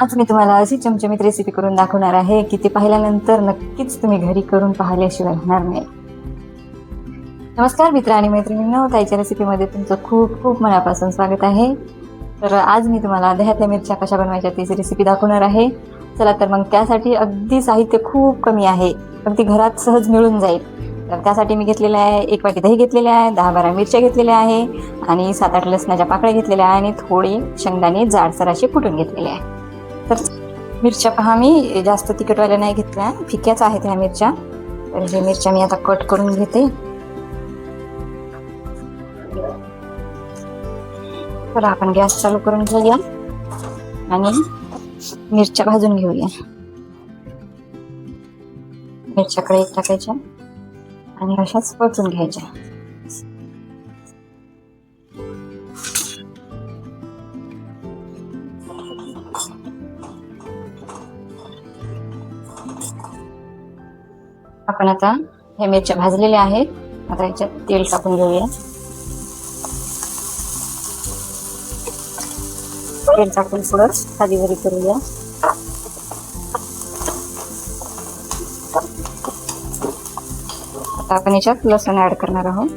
आज मी तुम्हाला अशी चमचमीत रेसिपी करून दाखवणार आहे की ती पाहिल्यानंतर नक्कीच तुम्ही घरी करून पाहिल्याशिवाय राहणार नाही. नमस्कार मित्र आणि मैत्रिणींनो, ताईच्या रेसिपीमध्ये तुमचं खूप खूप मनापासून स्वागत आहे. तर आज मी तुम्हाला दह्यातल्या मिरच्या कशा बनवायच्या त्याची रेसिपी दाखवणार आहे. चला तर मग त्यासाठी अगदी साहित्य खूप कमी आहे, पण ती घरात सहज मिळून जाईल. तर त्यासाठी मी घेतलेलं आहे 1 वाटी दही घेतलेले आहे, 10-12 मिरच्या घेतलेल्या आहे आणि 7-8 लसणाच्या पाकळ्या घेतलेल्या आहे आणि थोडी शेंगदाणे जाडसर असे कुटून घेतलेले आहे. तर मिरच्या पहा, मी जास्त तिखटवाल्या नाही घेतल्या, फिक्याच आहेत ह्या मिरच्या. तर हे मिरच्या मी आता कट करून घेते. तर आपण गॅस चालू करून घेऊया आणि मिरच्या भाजून घेऊया. मिरच्या कढईत टाकायच्या आणि अशाच परतून घ्यायच्या. आपण आता हे मिरच्या भाजलेल्या आहेत. आता याच्यात तेल टाकून घेऊया. तेल टाकून थोडं खाली वरी करूया. आता आपण याच्यात लसूण ऍड करणार आहोत.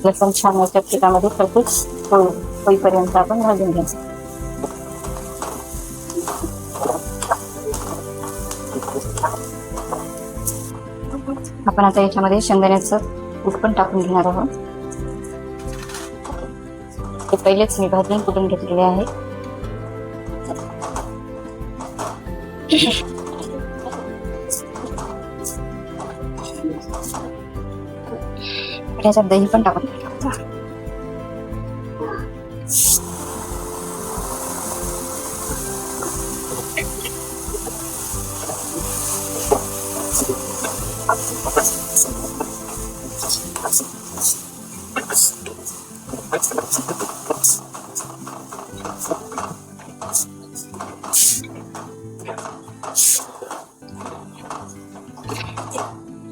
लसूण छान याच्यात पिठामध्ये खरपूस होईपर्यंत आपण भाजून घ्यायचं. आपण आता याच्यामध्ये शेंगदाण्याचं कूट पण टाकून घेणार आहोत. ते पहिलेच मी भाजून कुटून घेतलेले आहे. याच्यात दही पण टाकून घ्यायचं.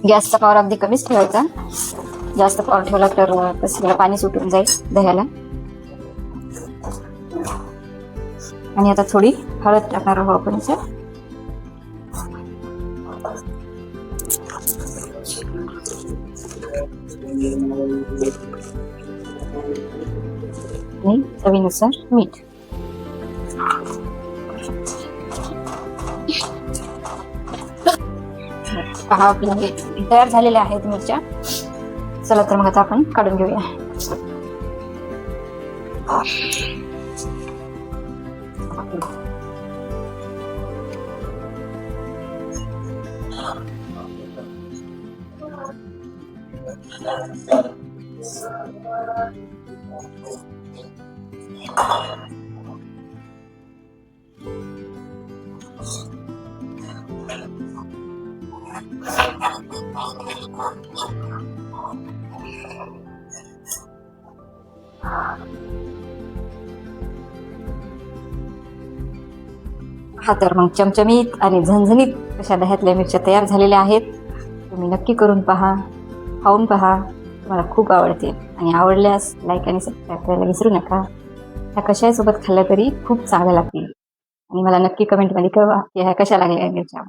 गॅसचा पॉवर अगदी कमीच ठेवायचा. जास्त पॉवर ठेवला तर कसं पाणी सुटून जाईल दह्याला. आणि आता थोडी हळद टाकणार आहोत आपण याच्यात. आणि चवीनुसार मीठ. पहा, आपले तयार झालेल्या आहेत मिरच्या. चला तर मग आता आपण काढून घेऊया. हा, तर मग चमचमीत आणि झणझणीत अशा दह्यातल्या मिरच्या तयार झालेल्या आहेत. तुम्ही नक्की करून पहा, खाऊन पहा, तुम्हाला खूप आवडते. आणि आवडल्यास लाईक आणि सबस्क्राईब करायला विसरू नका. ह्या कशाही सोबत खाल्ल्या तरी खूप चांगल्या लागतील. आणि मला नक्की कमेंटमध्ये कळवा की ह्या कशा लागल्या मिरच्या.